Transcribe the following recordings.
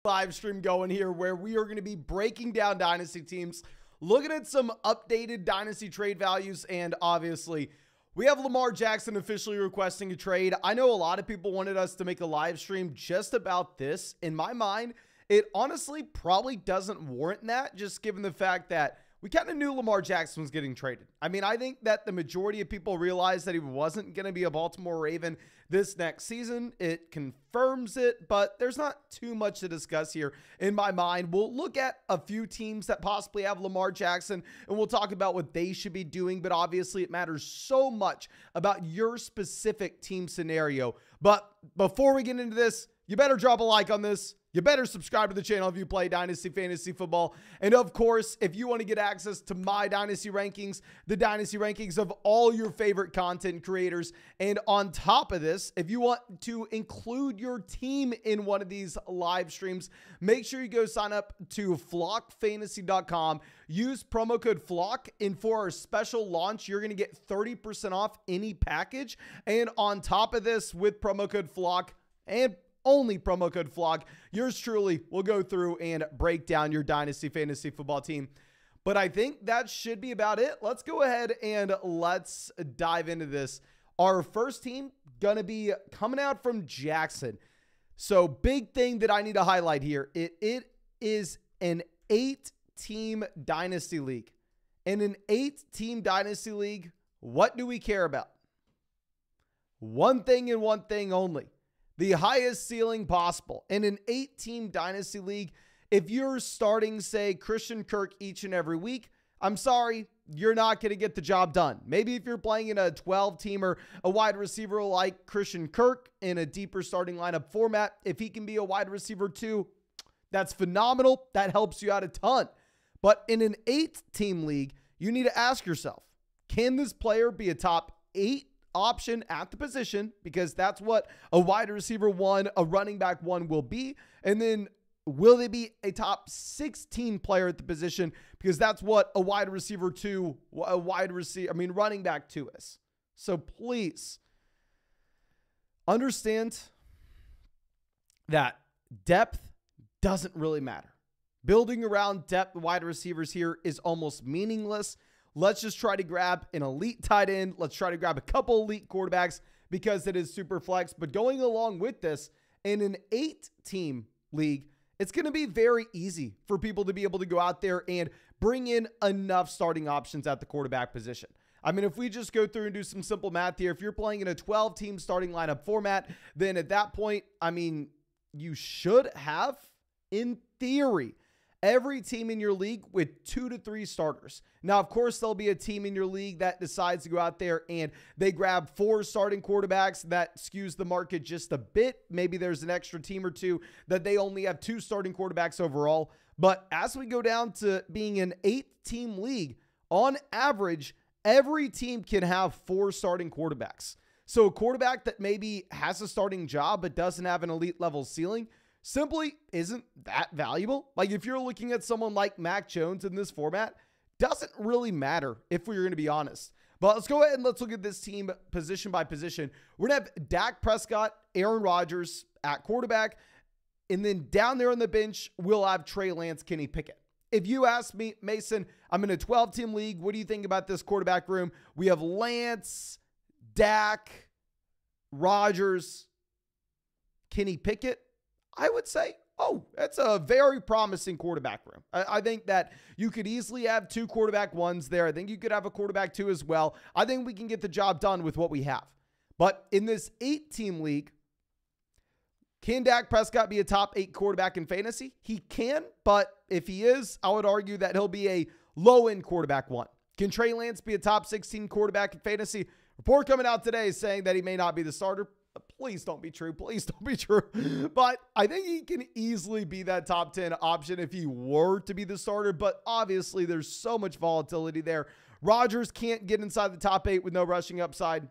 Live stream going here where we are going to be breaking down dynasty teams, looking at some updated dynasty trade values, and obviously we have Lamar Jackson officially requesting a trade. I know a lot of people wanted us to make a live stream just about this. In my mind, it honestly probably doesn't warrant that, just given the fact that we kind of knew Lamar Jackson was getting traded. I mean, I think that the majority of people realized that he wasn't going to be a Baltimore Raven this next season. It confirms it, but there's not too much to discuss here in my mind. We'll look at a few teams that possibly have Lamar Jackson, and we'll talk about what they should be doing, but obviously it matters so much about your specific team scenario. But before we get into this, you better drop a like on this. You better subscribe to the channel if you play Dynasty Fantasy Football. And of course, if you want to get access to my Dynasty rankings, the Dynasty rankings of all your favorite content creators. And on top of this, if you want to include your team in one of these live streams, make sure you go sign up to flockfantasy.com. Use promo code FLOCK, and for our special launch, you're going to get 30% off any package. And on top of this, with promo code FLOCK and only promo code FLOG, yours truly will go through and break down your Dynasty Fantasy Football team. But I think that should be about it. Let's go ahead and let's dive into this. Our first team going to be coming out from Jackson. So big thing that I need to highlight here. It is an 8-team Dynasty League. In an 8-team Dynasty League, what do we care about? One thing and one thing only. The highest ceiling possible. In an 8-team Dynasty League, if you're starting, say, Christian Kirk each and every week, I'm sorry, you're not going to get the job done. Maybe if you're playing in a 12-team or a wide receiver like Christian Kirk in a deeper starting lineup format, if he can be a wide receiver too, that's phenomenal. That helps you out a ton. But in an 8-team league, you need to ask yourself, can this player be a top 8 option at the position, because that's what a wide receiver 1, a running back 1 will be? And then will they be a top 16 player at the position, because that's what a wide receiver 2, running back 2 is. So please understand that depth doesn't really matter. Building around depth wide receivers here is almost meaningless. Let's just try to grab an elite tight end. Let's try to grab a couple elite quarterbacks, because it is super flex. But going along with this, in an 8-team league, it's going to be very easy for people to be able to go out there and bring in enough starting options at the quarterback position. I mean, if we just go through and do some simple math here, if you're playing in a 12-team starting lineup format, then at that point, I mean, you should have, in theory, every team in your league with 2 to 3 starters. Now, of course, there'll be a team in your league that decides to go out there and they grab 4 starting quarterbacks. That skews the market just a bit. Maybe there's an extra team or 2 that they only have 2 starting quarterbacks overall. But as we go down to being an 8-team league, on average, every team can have 4 starting quarterbacks. So a quarterback that maybe has a starting job but doesn't have an elite level ceiling simply isn't that valuable. Like if you're looking at someone like Mac Jones in this format, doesn't really matter if we're going to be honest. But let's go ahead and let's look at this team position by position. We're going to have Dak Prescott, Aaron Rodgers at quarterback. And then down there on the bench, we'll have Trey Lance, Kenny Pickett. If you ask me, Mason, I'm in a 12-team league. What do you think about this quarterback room? We have Lance, Dak, Rodgers, Kenny Pickett. I would say, oh, that's a very promising quarterback room. I think that you could easily have 2 quarterback 1s there. I think you could have a quarterback 2 as well. I think we can get the job done with what we have. But in this 8-team league, can Dak Prescott be a top 8 quarterback in fantasy? He can, but if he is, I would argue that he'll be a low-end quarterback 1. Can Trey Lance be a top 16 quarterback in fantasy? Report coming out today saying that he may not be the starter. Please don't be true. Please don't be true. But I think he can easily be that top 10 option if he were to be the starter. But obviously, there's so much volatility there. Rodgers can't get inside the top 8 with no rushing upside.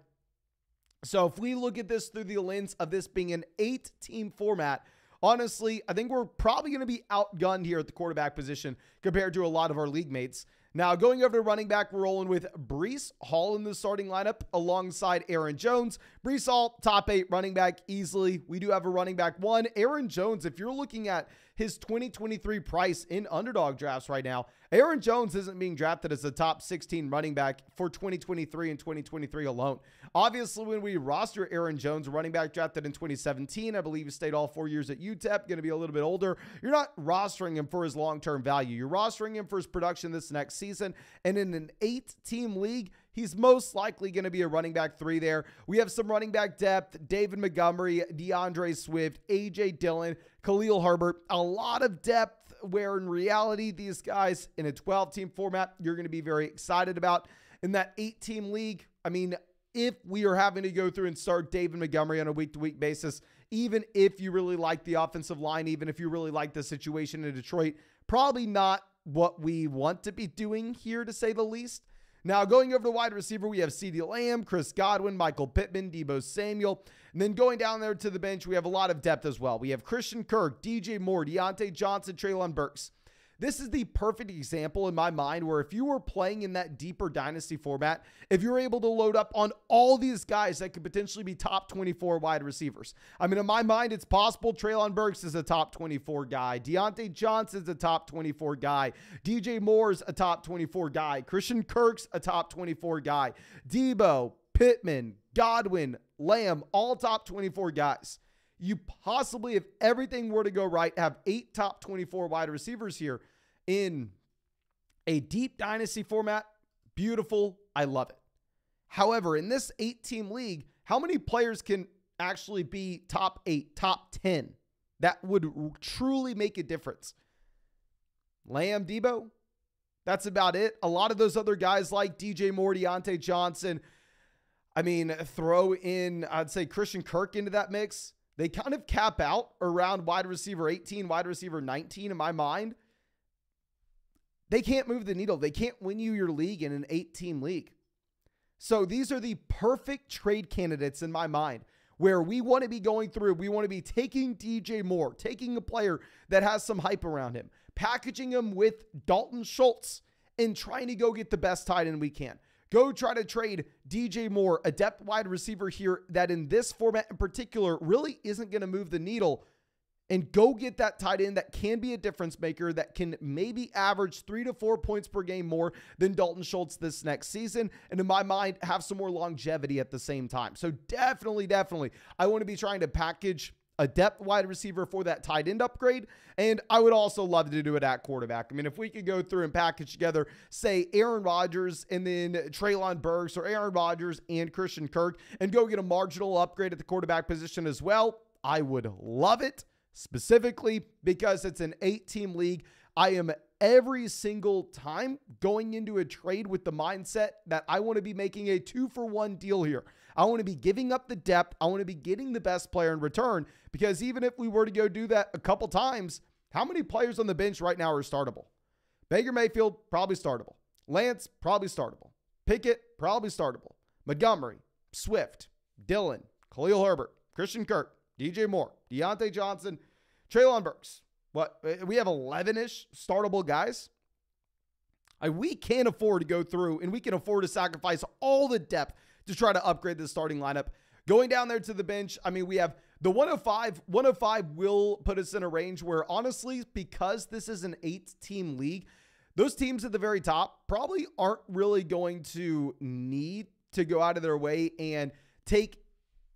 So if we look at this through the lens of this being an 8-team format, honestly, I think we're probably going to be outgunned here at the quarterback position compared to a lot of our league mates. Now, going over to running back, we're rolling with Breece Hall in the starting lineup alongside Aaron Jones. Breece Hall, top 8 running back easily. We do have a running back 1. Aaron Jones, if you're looking at his 2023 price in underdog drafts right now, Aaron Jones isn't being drafted as a top 16 running back for 2023 and 2023 alone. Obviously, when we roster Aaron Jones, a running back drafted in 2017, I believe he stayed all 4 years at UTEP, going to be a little bit older. You're not rostering him for his long-term value. You're rostering him for his production this next season. And in an 8-team league, he's most likely going to be a running back 3 there. We have some running back depth: David Montgomery, DeAndre Swift, A.J. Dillon, Khalil Herbert. A lot of depth where in reality, these guys in a 12-team format, you're going to be very excited about. In that 8-team league, I mean, if we are having to go through and start David Montgomery on a week-to-week basis, even if you really like the offensive line, even if you really like the situation in Detroit, probably not what we want to be doing here, to say the least. Now, going over to wide receiver, we have CeeDee Lamb, Chris Godwin, Michael Pittman, Deebo Samuel. And then going down there to the bench, we have a lot of depth as well. We have Christian Kirk, DJ Moore, Deontay Johnson, Treylon Burks. This is the perfect example in my mind where if you were playing in that deeper dynasty format, if you're able to load up on all these guys that could potentially be top 24 wide receivers. I mean, in my mind, it's possible Treylon Burks is a top 24 guy. Deontay Johnson's a top 24 guy. DJ Moore's a top 24 guy. Christian Kirk's a top 24 guy. Deebo, Pittman, Godwin, Lamb, all top 24 guys. You possibly, if everything were to go right, have 8 top 24 wide receivers here in a deep dynasty format. Beautiful. I love it. However, in this 8-team league, how many players can actually be top 8, top 10? That would truly make a difference. Lamb, Deebo, that's about it. A lot of those other guys like DJ Moore, Deontay Johnson, I mean, throw in, I'd say Christian Kirk into that mix. They kind of cap out around wide receiver 18, wide receiver 19 in my mind. They can't move the needle. They can't win you your league in an 8-team league. So these are the perfect trade candidates in my mind where we want to be going through. We want to be taking DJ Moore, taking a player that has some hype around him, packaging him with Dalton Schultz, and trying to go get the best tight end we can. Go try to trade DJ Moore, a depth wide receiver here that in this format in particular really isn't going to move the needle, and go get that tight end that can be a difference maker, that can maybe average 3 to 4 points per game more than Dalton Schultz this next season. And in my mind, have some more longevity at the same time. So definitely, I want to be trying to package a depth wide receiver for that tight end upgrade. And I would also love to do it at quarterback. I mean, if we could go through and package together, say Aaron Rodgers and then Treylon Burks, or Aaron Rodgers and Christian Kirk, and go get a marginal upgrade at the quarterback position as well, I would love it, specifically because it's an 8-team league. I am every single time going into a trade with the mindset that I want to be making a 2-for-1 deal here. I want to be giving up the depth. I want to be getting the best player in return, because even if we were to go do that a couple times, how many players on the bench right now are startable? Baker Mayfield, probably startable. Lance, probably startable. Pickett, probably startable. Montgomery, Swift, Dillon, Khalil Herbert, Christian Kirk, DJ Moore, Deontay Johnson, Treylon Burks. What? We have 11-ish startable guys. We can't afford to go through, and we can afford to sacrifice all the depth to try to upgrade the starting lineup. Going down there to the bench, I mean, we have the 105. 105 will put us in a range where, honestly, because this is an 8-team league, those teams at the very top probably aren't really going to need to go out of their way and take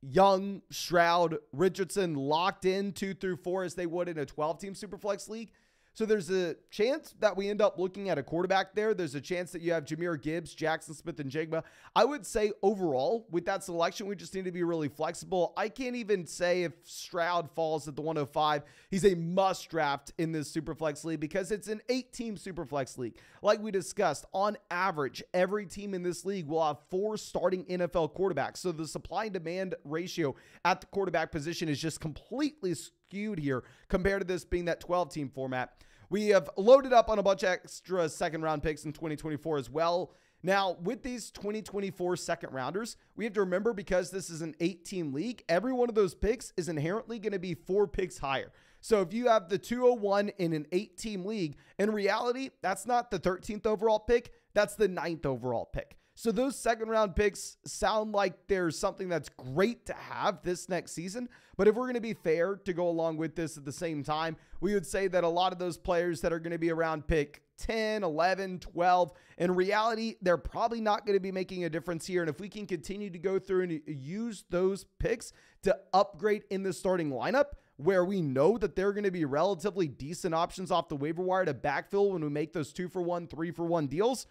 Young, Stroud, Richardson locked in 2 through 4 as they would in a 12-team Superflex league. So there's a chance that we end up looking at a quarterback there. There's a chance that you have Jahmyr Gibbs, Jackson Smith, and Jigba. I would say overall, with that selection, we just need to be really flexible. I can't even say if Stroud falls at the 105, he's a must draft in this Superflex league, because it's an 8-team Superflex league. Like we discussed, on average, every team in this league will have 4 starting NFL quarterbacks. So the supply and demand ratio at the quarterback position is just completely skewed here compared to this being that 12-team format. We have loaded up on a bunch of extra second-round picks in 2024 as well. Now, with these 2024 second-rounders, we have to remember, because this is an 8-team league, every one of those picks is inherently going to be 4 picks higher. So if you have the 201 in an 8-team league, in reality, that's not the 13th overall pick. That's the 9th overall pick. So those second round picks sound like there's something that's great to have this next season. But if we're going to be fair to go along with this at the same time, we would say that a lot of those players that are going to be around pick 10, 11, 12, in reality, they're probably not going to be making a difference here. And if we can continue to go through and use those picks to upgrade in the starting lineup, where we know that they're going to be relatively decent options off the waiver wire to backfill when we make those 2-for-1, 3-for-1 deals,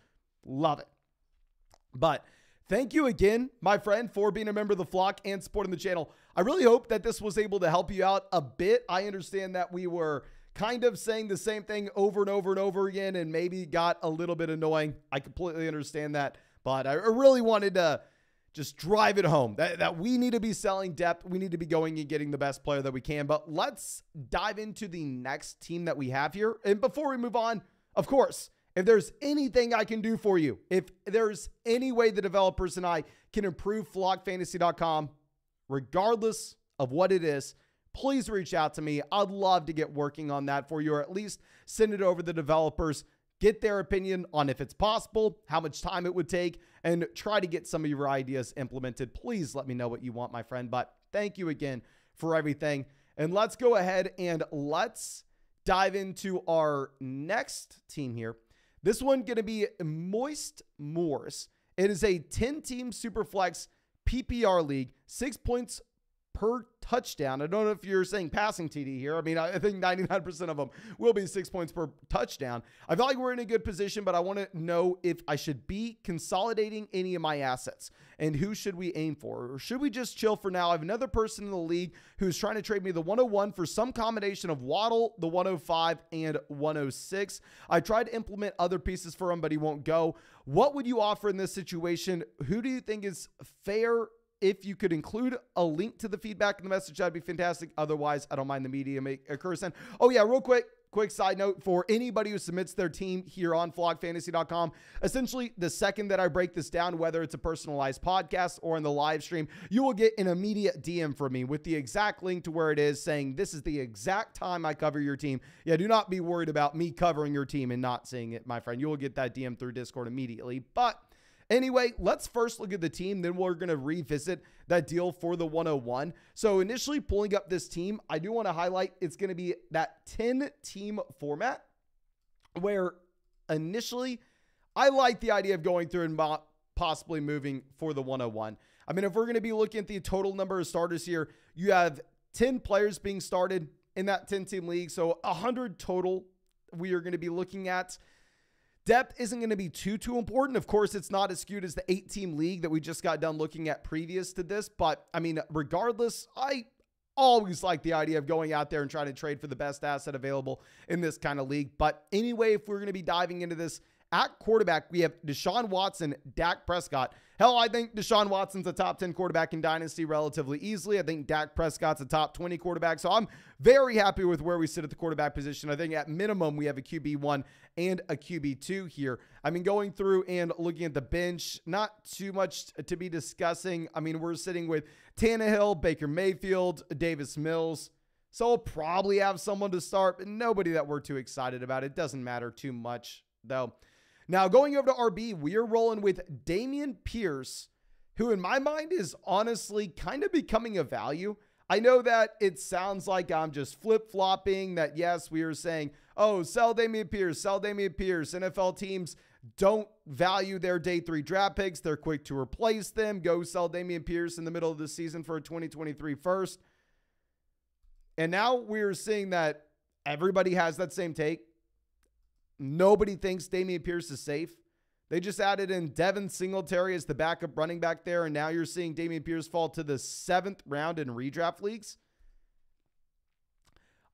love it. But thank you again, my friend, for being a member of the flock and supporting the channel. I really hope that this was able to help you out a bit. I understand that we were kind of saying the same thing over and over and over again and maybe got a little bit annoying. I completely understand that, but I really wanted to just drive it home that we need to be selling depth. We need to be going and getting the best player that we can. But let's dive into the next team that we have here. And before we move on, of course, if there's anything I can do for you, if there's any way the developers and I can improve flockfantasy.com, regardless of what it is, please reach out to me. I'd love to get working on that for you, or at least send it over to the developers, get their opinion on if it's possible, how much time it would take, and try to get some of your ideas implemented. Please let me know what you want, my friend. But thank you again for everything. And let's go ahead and let's dive into our next team here. This one going to be Moist Moors. It is a 10-team Superflex PPR league, 6 points per touchdown. I don't know if you're saying passing TD here. I mean, I think 99% of them will be 6 points per touchdown. I feel like we're in a good position, but I want to know if I should be consolidating any of my assets and who should we aim for? Or should we just chill for now? I have another person in the league who's trying to trade me the 101 for some combination of Waddle, the 105, and 106. I tried to implement other pieces for him, but he won't go. What would you offer in this situation? Who do you think is fair? If you could include a link to the feedback in the message, that'd be fantastic. Otherwise, I don't mind the media make a cursing. Oh yeah, real quick side note for anybody who submits their team here on flockfantasy.com. Essentially, the second that I break this down, whether it's a personalized podcast or in the live stream, you will get an immediate DM from me with the exact link to where it is, saying this is the exact time I cover your team. Yeah, do not be worried about me covering your team and not seeing it, my friend. You will get that DM through Discord immediately. But anyway, let's first look at the team, then we're going to revisit that deal for the 101. So initially pulling up this team, I do want to highlight it's going to be that 10-team format where initially I like the idea of going through and possibly moving for the 101. I mean, if we're going to be looking at the total number of starters here, you have 10 players being started in that 10-team league. So 100 total we are going to be looking at. Depth isn't going to be too important. Of course, it's not as skewed as the 8-team league that we just got done looking at previous to this. But I mean, regardless, I always like the idea of going out there and trying to trade for the best asset available in this kind of league. But anyway, if we're going to be diving into this, at quarterback, we have Deshaun Watson, Dak Prescott. Hell, I think Deshaun Watson's a top 10 quarterback in Dynasty relatively easily. I think Dak Prescott's a top 20 quarterback. So I'm very happy with where we sit at the quarterback position. I think at minimum, we have a QB1 and a QB2 here. I mean, going through and looking at the bench, not too much to be discussing. I mean, we're sitting with Tannehill, Baker Mayfield, Davis Mills. So we'll probably have someone to start, but nobody that we're too excited about. It doesn't matter too much, though. Now, going over to RB, we are rolling with Dameon Pierce, who in my mind is honestly kind of becoming a value. I know that it sounds like I'm just flip-flopping, that yes, we are saying, oh, sell Dameon Pierce, sell Dameon Pierce. NFL teams don't value their day 3 draft picks. They're quick to replace them. Go sell Dameon Pierce in the middle of the season for a 2023 first. And now we're seeing that everybody has that same take. Nobody thinks Dameon Pierce is safe. They just added in Devin Singletary as the backup running back there, and now you're seeing Dameon Pierce fall to the 7th round in redraft leagues.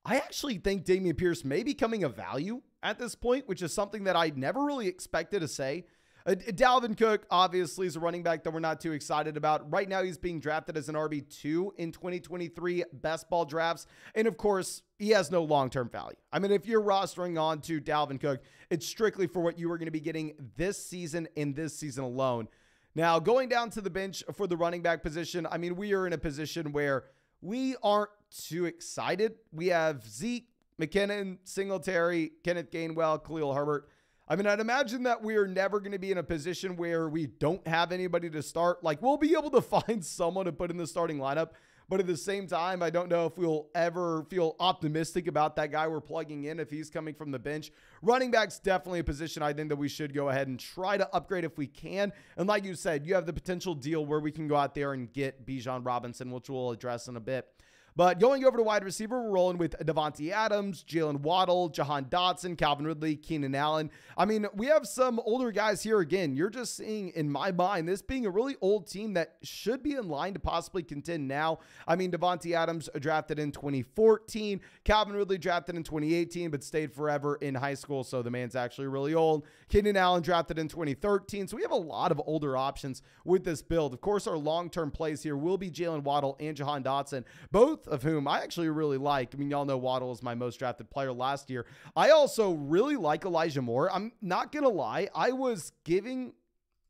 I actually think Dameon Pierce may be becoming a value at this point, which is something that I never really expected to say. Dalvin Cook, obviously, is a running back that we're not too excited about. Right now, he's being drafted as an RB2 in 2023 best ball drafts. And, of course, he has no long-term value. I mean, if you're rostering on to Dalvin Cook, it's strictly for what you are going to be getting this season and this season alone. Now, going down to the bench for the running back position, I mean, we are in a position where we aren't too excited. We have Zeke, McKinnon, Singletary, Kenneth Gainwell, Khalil Herbert. I mean, I'd imagine that we are never going to be in a position where we don't have anybody to start. Like, we'll be able to find someone to put in the starting lineup. But at the same time, I don't know if we'll ever feel optimistic about that guy we're plugging in if he's coming from the bench. Running back's definitely a position I think that we should go ahead and try to upgrade if we can. And like you said, you have the potential deal where we can go out there and get Bijan Robinson, which we'll address in a bit. But going over to wide receiver, we're rolling with Davante Adams, Jalen Waddle, Jahan Dotson, Calvin Ridley, Keenan Allen. I mean, we have some older guys here again. You're just seeing, in my mind, this being a really old team that should be in line to possibly contend now. I mean, Davante Adams drafted in 2014. Calvin Ridley drafted in 2018, but stayed forever in high school, so the man's actually really old. Keenan Allen drafted in 2013. So we have a lot of older options with this build. Of course, our long-term plays here will be Jalen Waddle and Jahan Dotson, both of whom I actually really like. I mean, y'all know Waddle is my most drafted player last year. I also really like Elijah Moore. I'm not going to lie. I was giving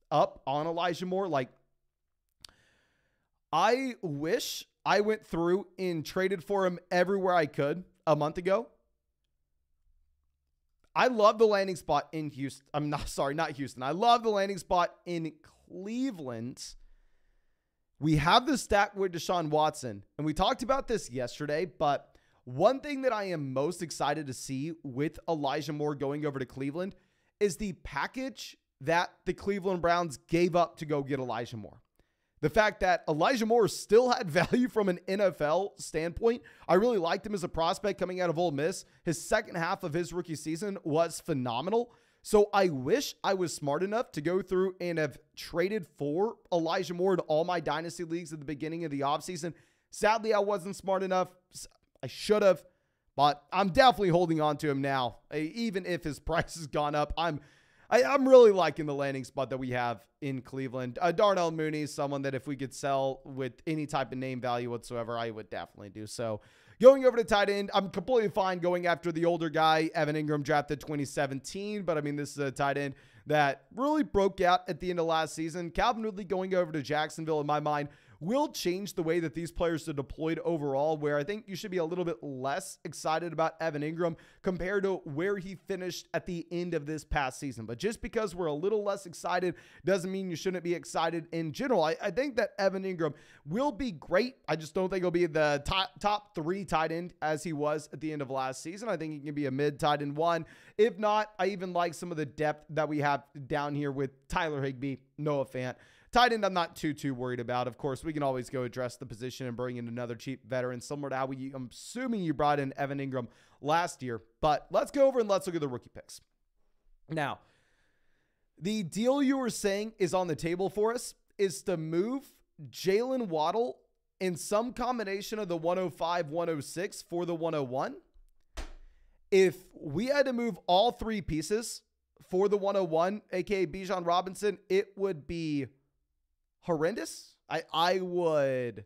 up on Elijah Moore. Like, I wish I went through and traded for him everywhere I could a month ago. I love the landing spot in Houston. Not Houston. I love the landing spot in Cleveland. We have the stack with Deshaun Watson, and we talked about this yesterday, but one thing that I am most excited to see with Elijah Moore going over to Cleveland is the package that the Cleveland Browns gave up to go get Elijah Moore. The fact that Elijah Moore still had value from an NFL standpoint. I really liked him as a prospect coming out of Ole Miss. His second half of his rookie season was phenomenal. So I wish I was smart enough to go through and have traded for Elijah Moore in all my dynasty leagues at the beginning of the offseason. Sadly, I wasn't smart enough. I should have, but I'm definitely holding on to him now. Even if his price has gone up, I'm really liking the landing spot that we have in Cleveland. Darnell Mooney is someone that if we could sell with any type of name value whatsoever, I would definitely do so. Going over to tight end, I'm completely fine going after the older guy. Evan Ingram drafted 2017, but I mean, this is a tight end that really broke out at the end of last season. Calvin Ridley going over to Jacksonville, in my mind, will change the way that these players are deployed overall, where I think you should be a little bit less excited about Evan Ingram compared to where he finished at the end of this past season. But just because we're a little less excited doesn't mean you shouldn't be excited in general. I think that Evan Ingram will be great. I just don't think he'll be the top three tight end as he was at the end of last season. I think he can be a mid tight end one. If not, I even like some of the depth that we have down here with Tyler Higbee, Noah Fant. Tight end, I'm not too worried about. Of course, we can always go address the position and bring in another cheap veteran, similar to how I'm assuming you brought in Evan Ingram last year. But let's go over and let's look at the rookie picks. Now, the deal you were saying is on the table for us is to move Jalen Waddle in some combination of the 105, 106 for the 101. If we had to move all three pieces for the 101, aka Bijan Robinson, it would be horrendous. I would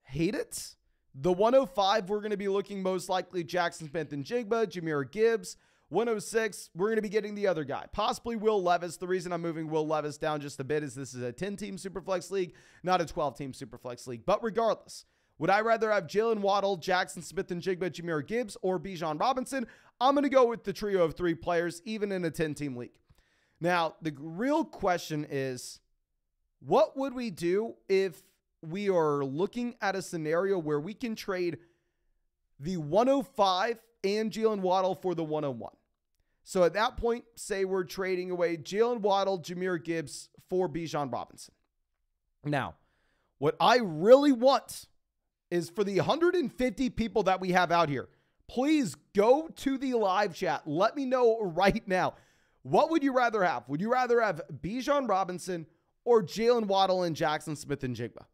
hate it. The 105, we're going to be looking most likely Jackson Smith-Njigba, Jahmyr Gibbs. 106, we're going to be getting the other guy, possibly Will Levis. The reason I'm moving Will Levis down just a bit is this is a 10-team Superflex league, not a 12-team Superflex league. But regardless, would I rather have Jalen Waddle, Jackson Smith-Njigba, Jahmyr Gibbs, or Bijan Robinson? I'm going to go with the trio of three players, even in a 10-team league. Now, the real question is, what would we do if we are looking at a scenario where we can trade the 105 and Jalen Waddle for the 101? So at that point, say we're trading away Jalen Waddle, Jahmyr Gibbs for Bijan Robinson. Now, what I really want is for the 150 people that we have out here, please go to the live chat. Let me know right now. What would you rather have? Would you rather have Bijan Robinson or Jalen Waddle and Jackson Smith-Njigba?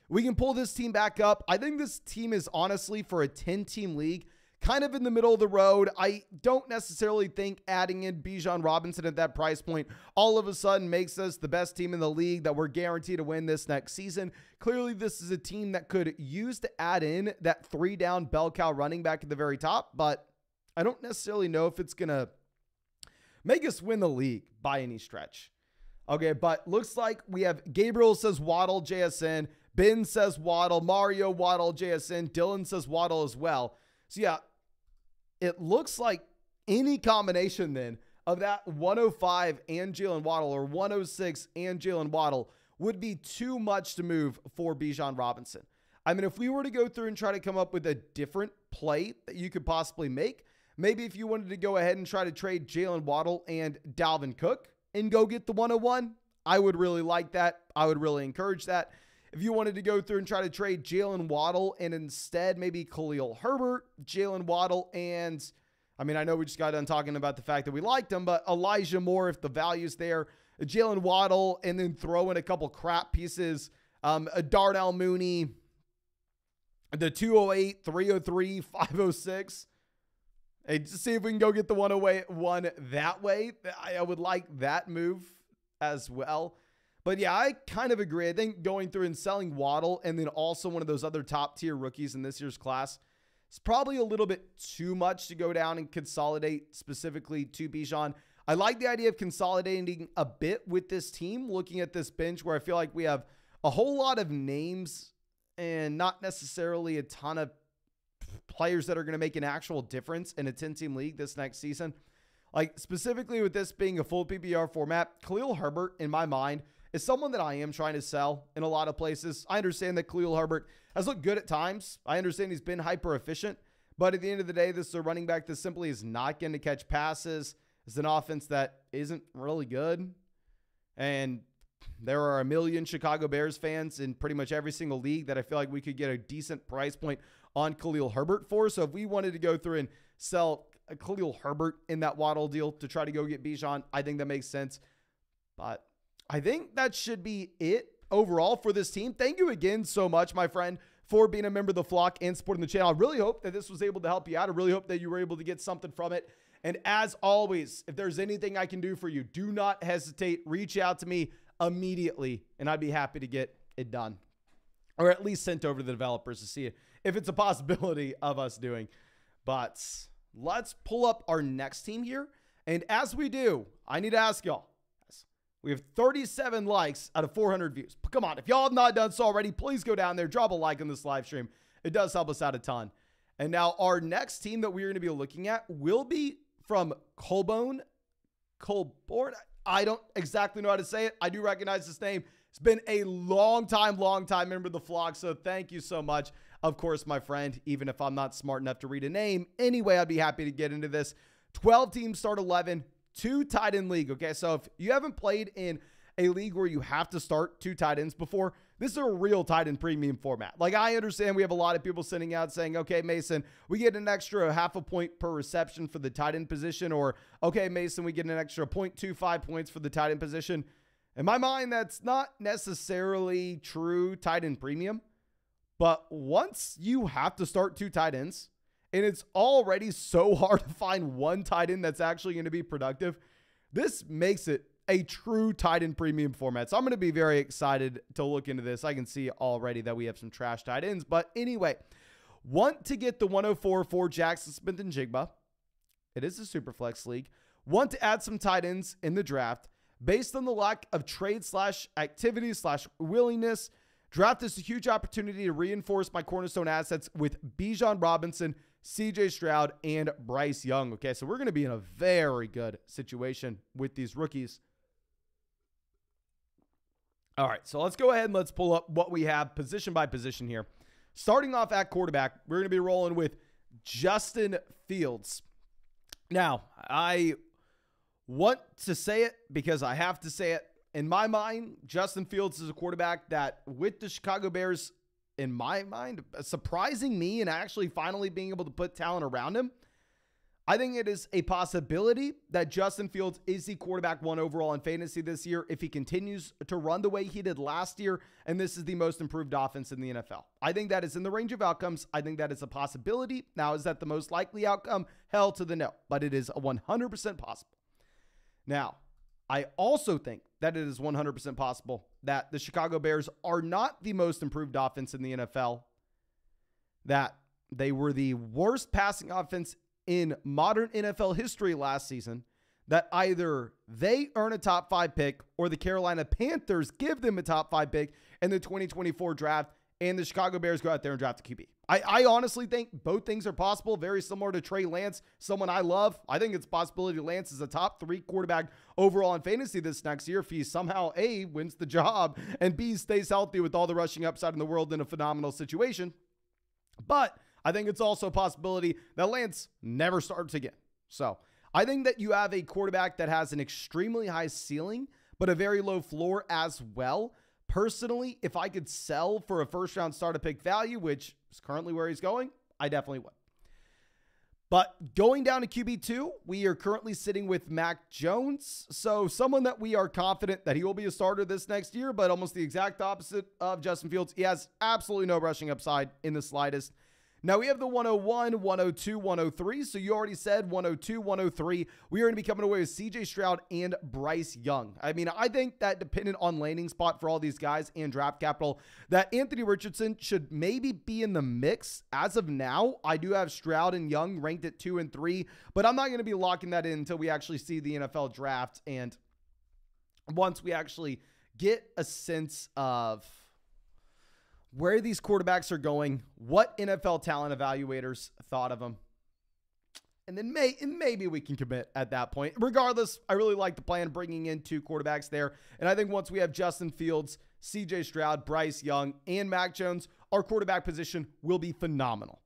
We can pull this team back up. I think this team is honestly, for a 10-team league, kind of in the middle of the road. I don't necessarily think adding in Bijan Robinson at that price point all of a sudden makes us the best team in the league, that we're guaranteed to win this next season. Clearly, this is a team that could use to add in that 3-down bell cow running back at the very top, but I don't necessarily know if it's going to make us win the league by any stretch. Okay, but looks like we have Gabriel says Waddle, JSN, Ben says Waddle. Mario, Waddle, JSN. Dylan says Waddle as well. So yeah, it looks like any combination then of that 105 and Jalen Waddle or 106 and Jalen Waddle would be too much to move for Bijan Robinson. I mean, if we were to go through and try to come up with a different play that you could possibly make, maybe if you wanted to go ahead and try to trade Jalen Waddle and Dalvin Cook and go get the 101, I would really like that. I would really encourage that. If you wanted to go through and try to trade Jalen Waddle and instead maybe Khalil Herbert, Jalen Waddle, and I mean, I know we just got done talking about the fact that we liked him, but Elijah Moore, if the value's there, Jalen Waddle, and then throw in a couple crap pieces, a Darnell Mooney, the 208, 303, 506. Hey, just see if we can go get the 101 that way. I would like that move as well. But yeah, I kind of agree. I think going through and selling Waddle and then also one of those other top tier rookies in this year's class, it's probably a little bit too much to go down and consolidate specifically to Bijan. I like the idea of consolidating a bit with this team, looking at this bench where I feel like we have a whole lot of names and not necessarily a ton of players that are going to make an actual difference in a 10-team league this next season. Like specifically with this being a full PPR format, Khalil Herbert, in my mind, is someone that I am trying to sell in a lot of places. I understand that Khalil Herbert has looked good at times. I understand he's been hyper efficient, but at the end of the day, this is a running back that simply is not going to catch passes. It's an offense that isn't really good. And there are a million Chicago Bears fans in pretty much every single league that I feel like we could get a decent price point on Khalil Herbert for. So if we wanted to go through and sell Khalil Herbert in that Waddle deal to try to go get Bijan, I think that makes sense. But I think that should be it overall for this team. Thank you again so much, my friend, for being a member of the flock and supporting the channel. I really hope that this was able to help you out. I really hope that you were able to get something from it. And as always, if there's anything I can do for you, do not hesitate. Reach out to me immediately, and I'd be happy to get it done, or at least sent over to the developers to see if it's a possibility of us doing. But let's pull up our next team here. And as we do, I need to ask y'all, we have 37 likes out of 400 views. But come on, if y'all have not done so already, please go down there, drop a like on this live stream. It does help us out a ton. And now our next team that we're going to be looking at will be from Colborne. I don't exactly know how to say it. I do recognize this name. It's been a long time member of the flock. So thank you so much. Of course, my friend, even if I'm not smart enough to read a name. Anyway, I'd be happy to get into this. 12 teams start 11. 2 tight end league. Okay, so if you haven't played in a league where you have to start 2 tight ends before, this is a real tight end premium format. Like, I understand we have a lot of people sitting out saying, okay, Mason, we get an extra half a point per reception for the tight end position, or okay, Mason, we get an extra 0.25 points for the tight end position. In my mind, that's not necessarily true tight end premium, but once you have to start 2 tight ends, and it's already so hard to find one tight end that's actually going to be productive, this makes it a true tight end premium format. So I'm going to be very excited to look into this. I can see already that we have some trash tight ends. But anyway, want to get the 104 for Jackson Smith-Njigba. It is a super flex league. Want to add some tight ends in the draft. Based on the lack of trade/activity/willingness, draft is a huge opportunity to reinforce my cornerstone assets with Bijan Robinson, CJ Stroud, and Bryce Young. Okay, so we're going to be in a very good situation with these rookies. All right, so let's go ahead and let's pull up what we have position by position here. Starting off at quarterback, we're going to be rolling with Justin Fields. Now, I want to say it because I have to say it. In my mind, Justin Fields is a quarterback that, with the Chicago Bears, in my mind, surprising me and actually finally being able to put talent around him, I think it is a possibility that Justin Fields is the quarterback 1 overall in fantasy this year if he continues to run the way he did last year, and this is the most improved offense in the NFL. I think that is in the range of outcomes. I think that is a possibility. Now, is that the most likely outcome? Hell to the no, but it is 100% possible. Now, I also think that it is 100% possible that the Chicago Bears are not the most improved offense in the NFL, that they were the worst passing offense in modern NFL history last season, that either they earn a top 5 pick or the Carolina Panthers give them a top 5 pick in the 2024 draft and the Chicago Bears go out there and draft a QB. I honestly think both things are possible, very similar to Trey Lance, someone I love. I think it's a possibility Lance is a top 3 quarterback overall in fantasy this next year if he somehow A, wins the job, and B, stays healthy with all the rushing upside in the world in a phenomenal situation. But I think it's also a possibility that Lance never starts again. So I think that you have a quarterback that has an extremely high ceiling, but a very low floor as well. Personally, if I could sell for a first-round starter pick value, which is currently where he's going, I definitely would. But going down to QB2, we are currently sitting with Mac Jones. So someone that we are confident that he will be a starter this next year, but almost the exact opposite of Justin Fields. He has absolutely no rushing upside in the slightest. Now we have the 101, 102, 103. So you already said 102, 103. We are going to be coming away with CJ Stroud and Bryce Young. I mean, I think that dependent on landing spot for all these guys and draft capital, that Anthony Richardson should maybe be in the mix. As of now, I do have Stroud and Young ranked at 2 and 3, but I'm not going to be locking that in until we actually see the NFL draft. And once we actually get a sense of where these quarterbacks are going, what NFL talent evaluators thought of them, and then maybe we can commit at that point. Regardless, I really like the plan bringing in 2 quarterbacks there. And I think once we have Justin Fields, CJ Stroud, Bryce Young, and Mac Jones, our quarterback position will be phenomenal.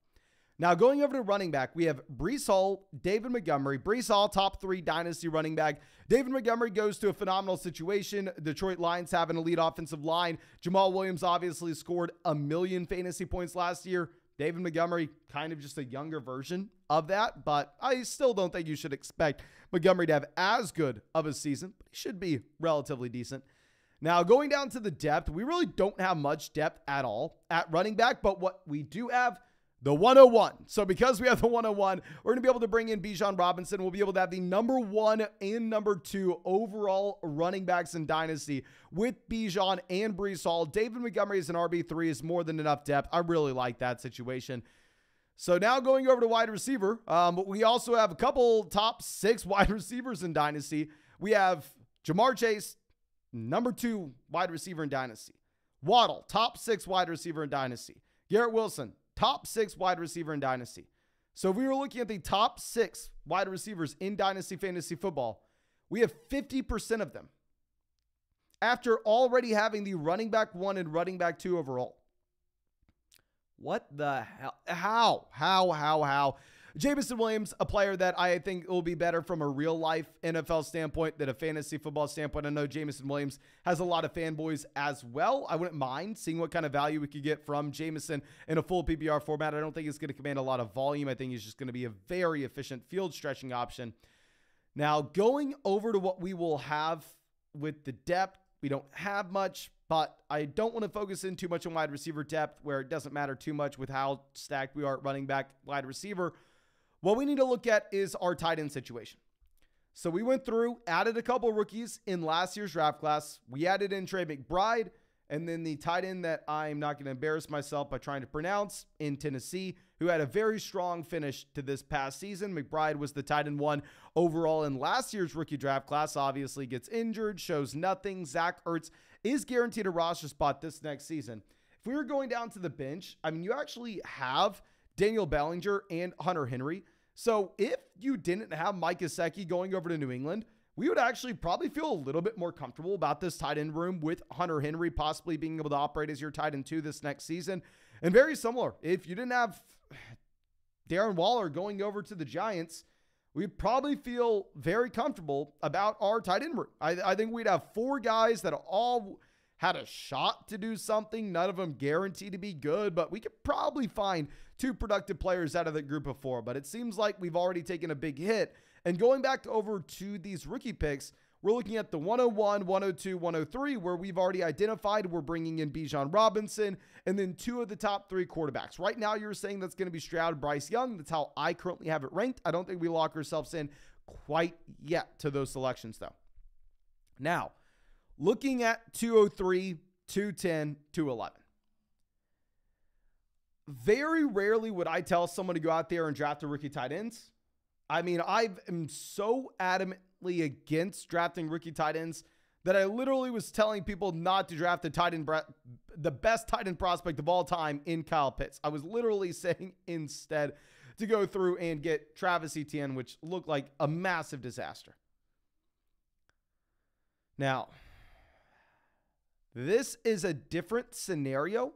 Now, going over to running back, we have Breece Hall, David Montgomery. Breece Hall, top 3 dynasty running back. David Montgomery goes to a phenomenal situation. Detroit Lions have an elite offensive line. Jamal Williams obviously scored 1 million fantasy points last year. David Montgomery, kind of just a younger version of that, but I still don't think you should expect Montgomery to have as good of a season, but he should be relatively decent. Now, going down to the depth, we really don't have much depth at all at running back, but what we do have, the 101. So because we have the 101, we're going to be able to bring in Bijan Robinson. We'll be able to have the number 1 and number 2 overall running backs in Dynasty with Bijan and Breece Hall. David Montgomery as an RB3 is more than enough depth. I really like that situation. So now going over to wide receiver, we also have a couple top 6 wide receivers in Dynasty. We have Jamar Chase, number 2 wide receiver in Dynasty. Waddle, top 6 wide receiver in Dynasty. Garrett Wilson, top 6 wide receiver in Dynasty. So if we were looking at the top 6 wide receivers in Dynasty Fantasy Football, we have 50% of them after already having the running back 1 and running back 2 overall. What the hell? How? Jameson Williams, a player that I think will be better from a real life NFL standpoint than a fantasy football standpoint. I know Jameson Williams has a lot of fanboys as well. I wouldn't mind seeing what kind of value we could get from Jameson in a full PPR format. I don't think it's going to command a lot of volume. I think he's just going to be a very efficient field stretching option. Now, going over to what we will have with the depth, we don't have much, but I don't want to focus in too much on wide receiver depth where it doesn't matter too much with how stacked we are at running back, wide receiver. What we need to look at is our tight end situation. So we went through, added a couple rookies in last year's draft class. We added in Trey McBride, and then the tight end that I'm not going to embarrass myself by trying to pronounce in Tennessee, who had a very strong finish to this past season. McBride was the tight end 1 overall in last year's rookie draft class. Obviously gets injured, shows nothing. Zach Ertz is guaranteed a roster spot this next season. If we were going down to the bench, I mean, you actually have Daniel Bellinger and Hunter Henry. So if you didn't have Mike Gesicki going over to New England, we would actually probably feel a little bit more comfortable about this tight end room with Hunter Henry possibly being able to operate as your tight end 2 this next season. And very similar, if you didn't have Darren Waller going over to the Giants, we'd probably feel very comfortable about our tight end room. I think we'd have 4 guys that all had a shot to do something. None of them guaranteed to be good, but we could probably find 2 productive players out of the group of 4. But it seems like we've already taken a big hit. And going back over to these rookie picks, we're looking at the 101, 102, 103, where we've already identified we're bringing in Bijan Robinson and then 2 of the top 3 quarterbacks. Right now, you're saying that's going to be Stroud, Bryce Young. That's how I currently have it ranked. I don't think we lock ourselves in quite yet to those selections, though. Now, looking at 203, 210, 211. Very rarely would I tell someone to go out there and draft a rookie tight ends. I mean, I am so adamantly against drafting rookie tight ends that I literally was telling people not to draft the best tight end prospect of all time in Kyle Pitts. I was literally saying instead to go through and get Travis Etienne, which looked like a massive disaster. Now, this is a different scenario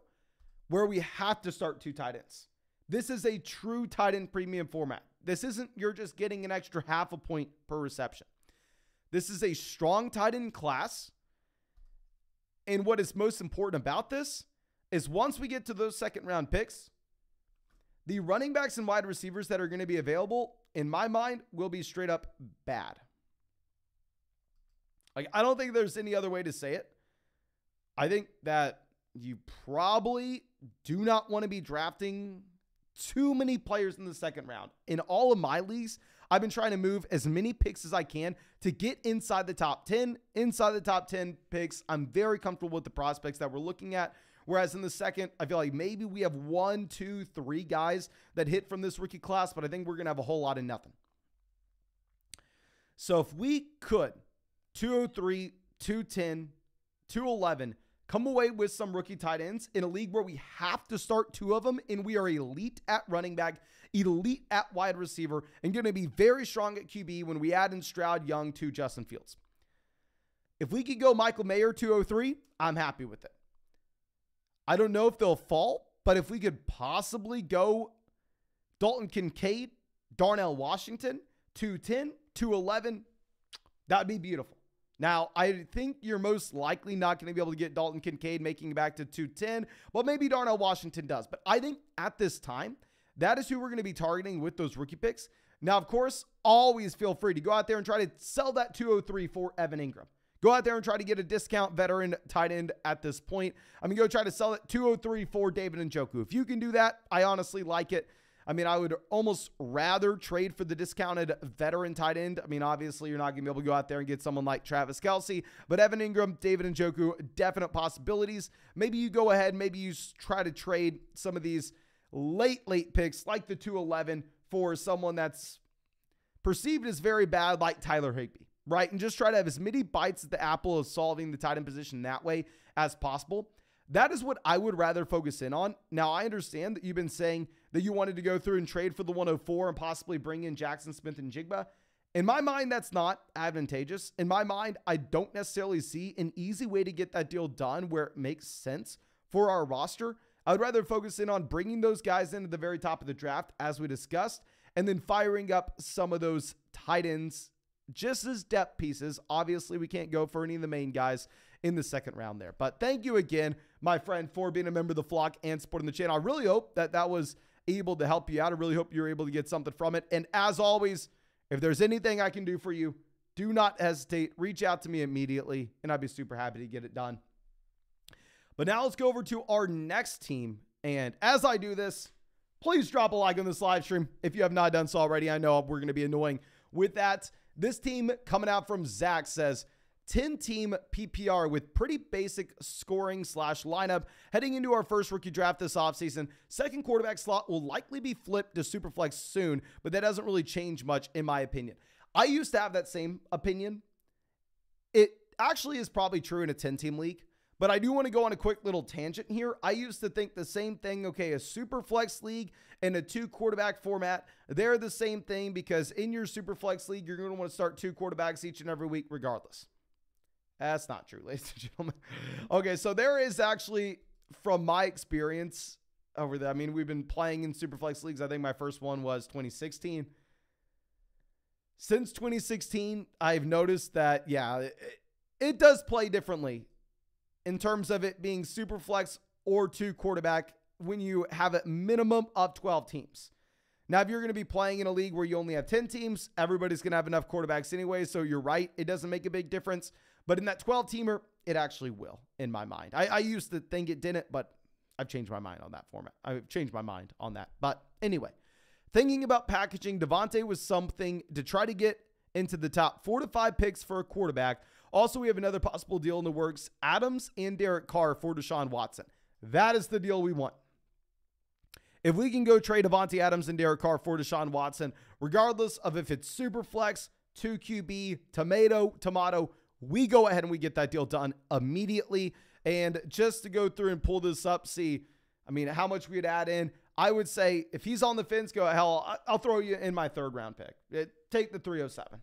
where we have to start 2 tight ends. This is a true tight end premium format. This isn't you're just getting an extra half a point per reception. This is a strong tight end class. And what is most important about this is once we get to those second round picks, the running backs and wide receivers that are going to be available, in my mind, will be straight up bad. Like, I don't think there's any other way to say it. I think that you probably do not want to be drafting too many players in the second round. In all of my leagues, I've been trying to move as many picks as I can to get inside the top 10. Inside the top 10 picks, I'm very comfortable with the prospects that we're looking at. Whereas in the second, I feel like maybe we have 1, 2, 3 guys that hit from this rookie class, but I think we're going to have a whole lot of nothing. So if we could, 203, 210, 211, come away with some rookie tight ends in a league where we have to start 2 of them, and we are elite at running back, elite at wide receiver, and going to be very strong at QB when we add in Stroud, Young to Justin Fields. If we could go Michael Mayer 203, I'm happy with it. I don't know if they'll fall, but if we could possibly go Dalton Kincaid, Darnell Washington, 210, 211, that'd be beautiful. Now, I think you're most likely not going to be able to get Dalton Kincaid making it back to 210, but maybe Darnell Washington does. But I think at this time, that is who we're going to be targeting with those rookie picks. Now, of course, always feel free to go out there and try to sell that 203 for Evan Ingram. Go out there and try to get a discount veteran tight end at this point. I mean, go try to sell it 203 for David Njoku. If you can do that, I honestly like it. I mean, I would almost rather trade for the discounted veteran tight end. I mean, obviously, you're not going to be able to go out there and get someone like Travis Kelce, but Evan Ingram, David Njoku, definite possibilities. Maybe you go ahead, maybe you try to trade some of these late picks like the 211 for someone that's perceived as very bad like Tyler Higbee, right? And just try to have as many bites at the apple of solving the tight end position that way as possible. That is what I would rather focus in on. Now, I understand that you've been saying that you wanted to go through and trade for the 104 and possibly bring in Jackson Smith and Jigba. In my mind, that's not advantageous. In my mind, I don't necessarily see an easy way to get that deal done where it makes sense for our roster. I would rather focus in on bringing those guys into the very top of the draft, as we discussed, and then firing up some of those tight ends just as depth pieces. Obviously, we can't go for any of the main guys in the second round there. But thank you again, my friend, for being a member of the flock and supporting the channel. I really hope that that was able to help you out. I really hope you're able to get something from it. And as always, if there's anything I can do for you, do not hesitate. Reach out to me immediately, and I'd be super happy to get it done. But now let's go over to our next team. And as I do this, please drop a like on this live stream if you have not done so already. I know we're going to be annoying with that. This team coming out from Zach says, 10-team PPR with pretty basic scoring / lineup heading into our first rookie draft this offseason. Second quarterback slot will likely be flipped to Superflex soon, but that doesn't really change much in my opinion. I used to have that same opinion. It actually is probably true in a 10-team league, but I do want to go on a quick little tangent here. I used to think the same thing. Okay, a Superflex league and a 2-quarterback format, they're the same thing because in your Superflex league, you're going to want to start 2 quarterbacks each and every week regardless. That's not true, ladies and gentlemen. Okay, so there is actually, from my experience over there, I mean, we've been playing in Superflex leagues. I think my first one was 2016. Since 2016, I've noticed that, yeah, it does play differently in terms of it being Superflex or 2 quarterback when you have a minimum of 12 teams. Now, if you're going to be playing in a league where you only have 10 teams, everybody's going to have enough quarterbacks anyway, so you're right. It doesn't make a big difference. But in that 12-teamer, it actually will, in my mind. I used to think it didn't, but I've changed my mind on that format. I've changed my mind on that. But anyway, thinking about packaging, Devontae was something to try to get into the top 4 to 5 picks for a quarterback. Also, we have another possible deal in the works, Adams and Derek Carr for Deshaun Watson. That is the deal we want. If we can go trade Devontae Adams and Derek Carr for Deshaun Watson, regardless of if it's super flex, 2 QB, tomato, we go ahead and we get that deal done immediately. And just to go through and pull this up, see, I mean, how much we'd add in. I would say if he's on the fence, go, hell, I'll throw you in my 3rd round pick. Take the 307.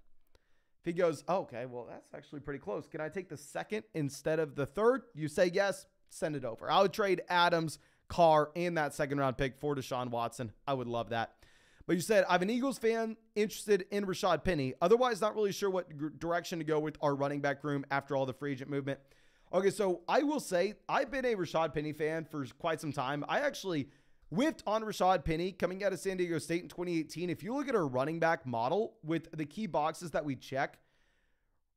If he goes, oh, okay, well, that's actually pretty close. Can I take the 2nd instead of the 3rd? You say yes, send it over. I would trade Adams, Carr, and that 2nd round pick for Deshaun Watson. I would love that. But you said, I'm an Eagles fan interested in Rashad Penny. Otherwise, not really sure what direction to go with our running back room after all the free agent movement. Okay, so I will say, I've been a Rashad Penny fan for quite some time. I actually whiffed on Rashad Penny coming out of San Diego State in 2018. If you look at our running back model with the key boxes that we check,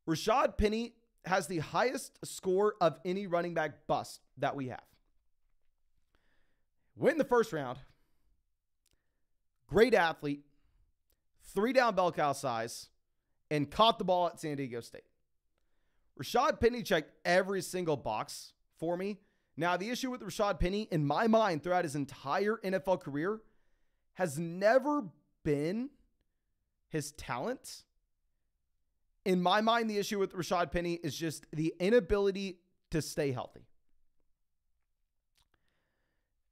Rashad Penny has the highest score of any running back bust that we have. Went in the 1st round. Great athlete. 3-down bell cow size. And caught the ball at San Diego State. Rashad Penny checked every single box for me. Now, the issue with Rashad Penny, in my mind, throughout his entire NFL career, has never been his talent. In my mind, the issue with Rashad Penny is just the inability to stay healthy.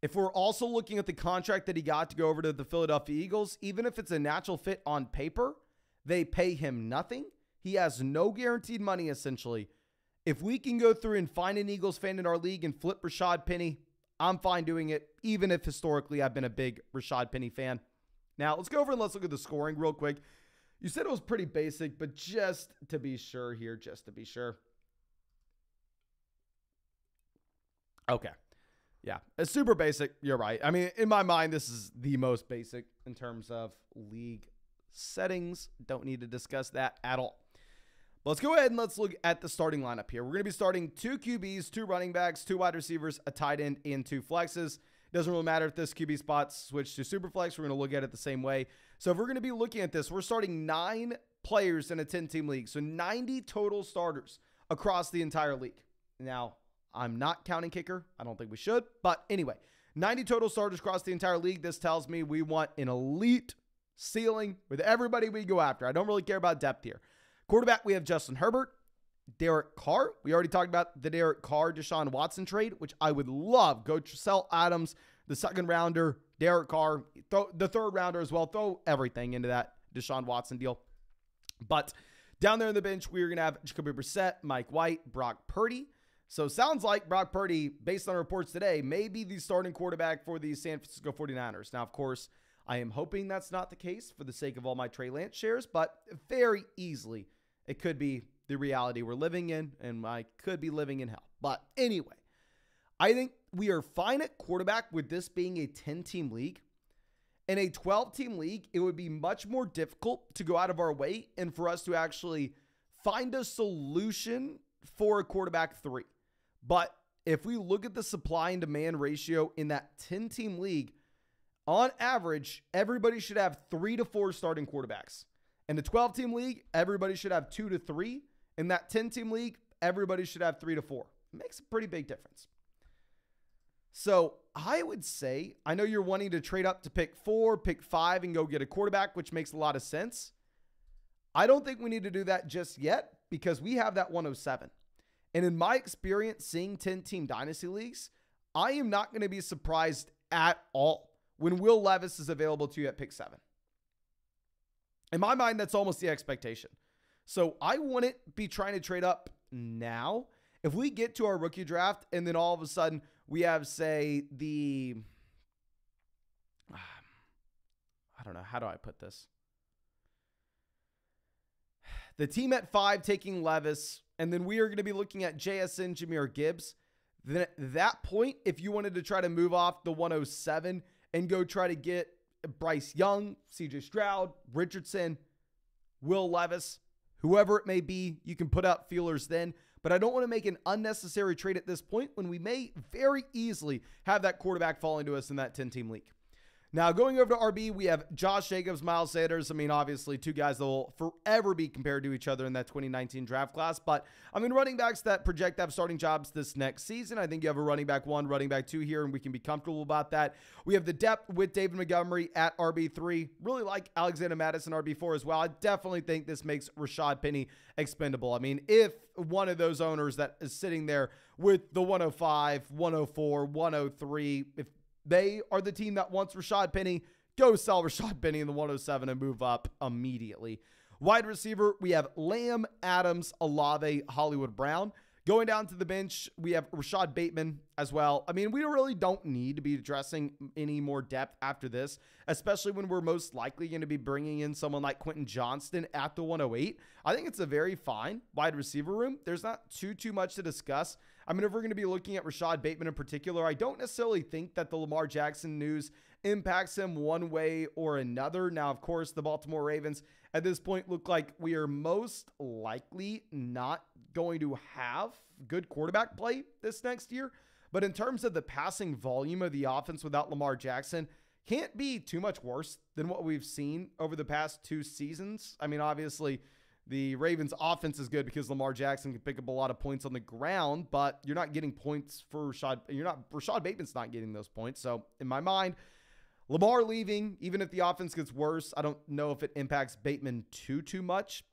If we're also looking at the contract that he got to go over to the Philadelphia Eagles, even if it's a natural fit on paper, they pay him nothing. He has no guaranteed money, essentially. If we can go through and find an Eagles fan in our league and flip Rashad Penny, I'm fine doing it, even if historically I've been a big Rashad Penny fan. Now, let's go over and let's look at the scoring real quick. You said it was pretty basic, but just to be sure here, just to be sure. Okay. Yeah, it's super basic. You're right. I mean, in my mind, this is the most basic in terms of league settings. Don't need to discuss that at all. Let's go ahead and let's look at the starting lineup here. We're going to be starting 2 QBs, 2 running backs, 2 wide receivers, a tight end, and 2 flexes. Doesn't really matter if this QB spot switched to super flex. We're going to look at it the same way. So if we're going to be looking at this, we're starting 9 players in a 10-team league. So 90 total starters across the entire league. Now, I'm not counting kicker. I don't think we should. But anyway, 90 total starters across the entire league. This tells me we want an elite ceiling with everybody we go after. I don't really care about depth here. Quarterback, we have Justin Herbert, Derek Carr. We already talked about the Derek Carr, Deshaun Watson trade, which I would love. Go sell Adams, the 2nd rounder, Derek Carr, throw the 3rd rounder as well. Throw everything into that Deshaun Watson deal. But down there on the bench, we're going to have Jacoby Brissett, Mike White, Brock Purdy. So sounds like Brock Purdy, based on reports today, may be the starting quarterback for the San Francisco 49ers. Now, of course, I am hoping that's not the case for the sake of all my Trey Lance shares, but very easily it could be the reality we're living in, and I could be living in hell. But anyway, I think we are fine at quarterback with this being a 10-team league. In a 12-team league, it would be much more difficult to go out of our way and for us to actually find a solution for a quarterback 3. But if we look at the supply and demand ratio in that 10-team league, on average, everybody should have 3 to 4 starting quarterbacks. In the 12-team league, everybody should have 2 to 3. In that 10-team league, everybody should have 3 to 4. It makes a pretty big difference. So I would say, I know you're wanting to trade up to pick 4, pick 5, and go get a quarterback, which makes a lot of sense. I don't think we need to do that just yet because we have that 107. And in my experience seeing 10-team dynasty leagues, I am not going to be surprised at all when Will Levis is available to you at pick 7. In my mind, that's almost the expectation. So I wouldn't be trying to trade up now. If we get to our rookie draft and then all of a sudden we have, say, I don't know, how do I put this? The team at 5 taking Levis, and then we are going to be looking at JSN Jahmyr Gibbs. Then at that point, if you wanted to try to move off the 107 and go try to get Bryce Young, CJ Stroud, Richardson, Will Levis, whoever it may be, you can put out feelers then. But I don't want to make an unnecessary trade at this point when we may very easily have that quarterback falling to us in that 10-team league. Now, going over to RB, we have Josh Jacobs, Miles Sanders. I mean, obviously, two guys that will forever be compared to each other in that 2019 draft class. But, I mean, running backs that project to have starting jobs this next season. I think you have a running back 1, running back 2 here, and we can be comfortable about that. We have the depth with David Montgomery at RB3. Really like Alexander Mattison RB4 as well. I definitely think this makes Rashad Penny expendable. I mean, if one of those owners that is sitting there with the 105, 104, 103, if they are the team that wants Rashad Penny, go sell Rashad Penny in the 107 and move up immediately. Wide receiver, we have Lamb, Adams, Olave, Hollywood Brown. Going down to the bench, we have Rashad Bateman as well. I mean, we really don't need to be addressing any more depth after this, especially when we're most likely going to be bringing in someone like Quentin Johnston at the 108. I think it's a very fine wide receiver room. There's not too much to discuss. I mean, if we're going to be looking at Rashad Bateman in particular, I don't necessarily think that the Lamar Jackson news impacts him one way or another. Now, of course, the Baltimore Ravens at this point look like we are most likely not going to have good quarterback play this next year. But in terms of the passing volume of the offense without Lamar Jackson, can't be too much worse than what we've seen over the past 2 seasons. I mean, obviously, the Ravens offense is good because Lamar Jackson can pick up a lot of points on the ground, but you're not getting points for Rashad Bateman's not getting those points. So in my mind, Lamar leaving, even if the offense gets worse, I don't know if it impacts Bateman too much.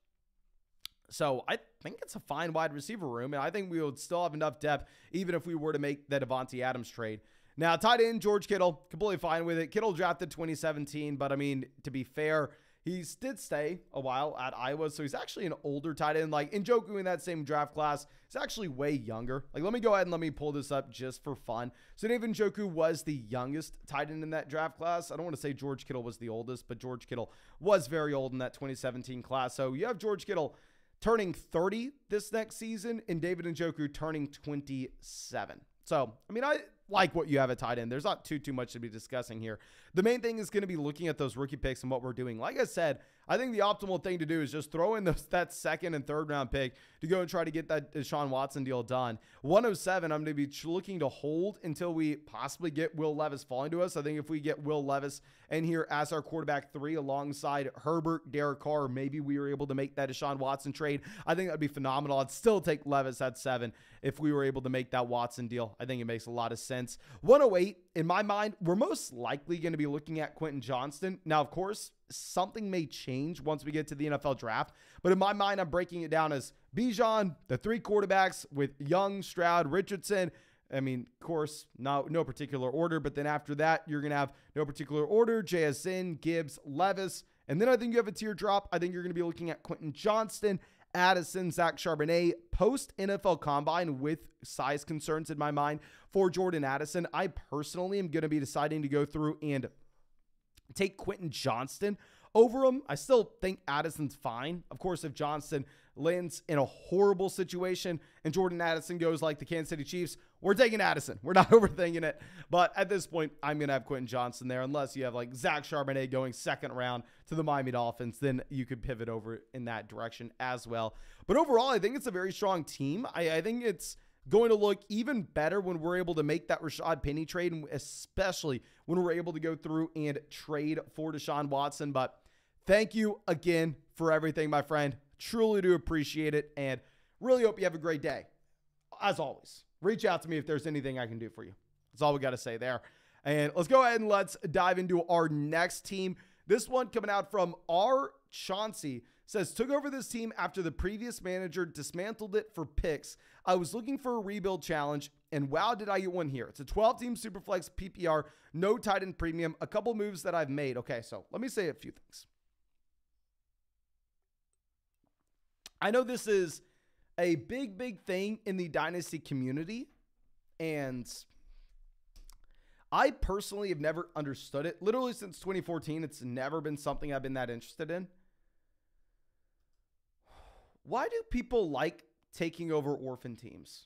So I think it's a fine wide receiver room, and I think we would still have enough depth even if we were to make the Davante Adams trade. Now, tight end, George Kittle, completely fine with it. Kittle drafted 2017, but I mean, to be fair, he did stay a while at Iowa, so he's actually an older tight end. Like Njoku in that same draft class is actually way younger. Like, let me go ahead and let me pull this up just for fun. So David Njoku was the youngest tight end in that draft class. I don't want to say George Kittle was the oldest, but George Kittle was very old in that 2017 class. So you have George Kittle turning 30 this next season and David Njoku turning 27. So, I mean, I like what you have at tight end. There's not too much to be discussing here. The main thing is going to be looking at those rookie picks and what we're doing. Like I said, I think the optimal thing to do is just throw in that second and third round pick to go and try to get that Deshaun Watson deal done. 107, I'm going to be looking to hold until we possibly get Will Levis falling to us. I think if we get Will Levis in here as our quarterback 3 alongside Herbert, Derek Carr, maybe we were able to make that Deshaun Watson trade. I think that'd be phenomenal. I'd still take Levis at 7 if we were able to make that Watson deal. I think it makes a lot of sense. 108, in my mind, we're most likely going to be looking at Quentin Johnston. Now, of course, something may change once we get to the NFL draft, but in my mind, I'm breaking it down as Bijan, the 3 quarterbacks with Young, Stroud, Richardson. I mean, of course, no particular order, but then after that, you're going to have no particular order, JSN, Gibbs, Levis, and then I think you have a teardrop. I think you're going to be looking at Quentin Johnston, Addison, Zach Charbonnet, post-NFL Combine with size concerns in my mind for Jordan Addison. I personally am going to be deciding to go through and take Quentin Johnston over him. I still think Addison's fine. Of course, if Johnston lands in a horrible situation and Jordan Addison goes like the Kansas City Chiefs, we're taking Addison. We're not overthinking it. But at this point, I'm going to have Quentin Johnston there unless you have like Zach Charbonnet going second round to the Miami Dolphins. Then you could pivot over in that direction as well. But overall, I think it's a very strong team. I think it's going to look even better when we're able to make that Rashad Penny trade, and especially when we're able to go through and trade for Deshaun Watson. But thank you again for everything, my friend. Truly do appreciate it, and really hope you have a great day. As always, reach out to me if there's anything I can do for you. That's all we got to say there. And let's go ahead and let's dive into our next team. This one coming out from R. Chauncey says, took over this team after the previous manager dismantled it for picks. I was looking for a rebuild challenge, and wow, did I get one here. It's a 12-team Superflex PPR, no tight end premium, a couple moves that I've made. Okay, so let me say a few things. I know this is a big thing in the Dynasty community, and I personally have never understood it. Literally since 2014, it's never been something I've been that interested in. Why do people like taking over orphan teams?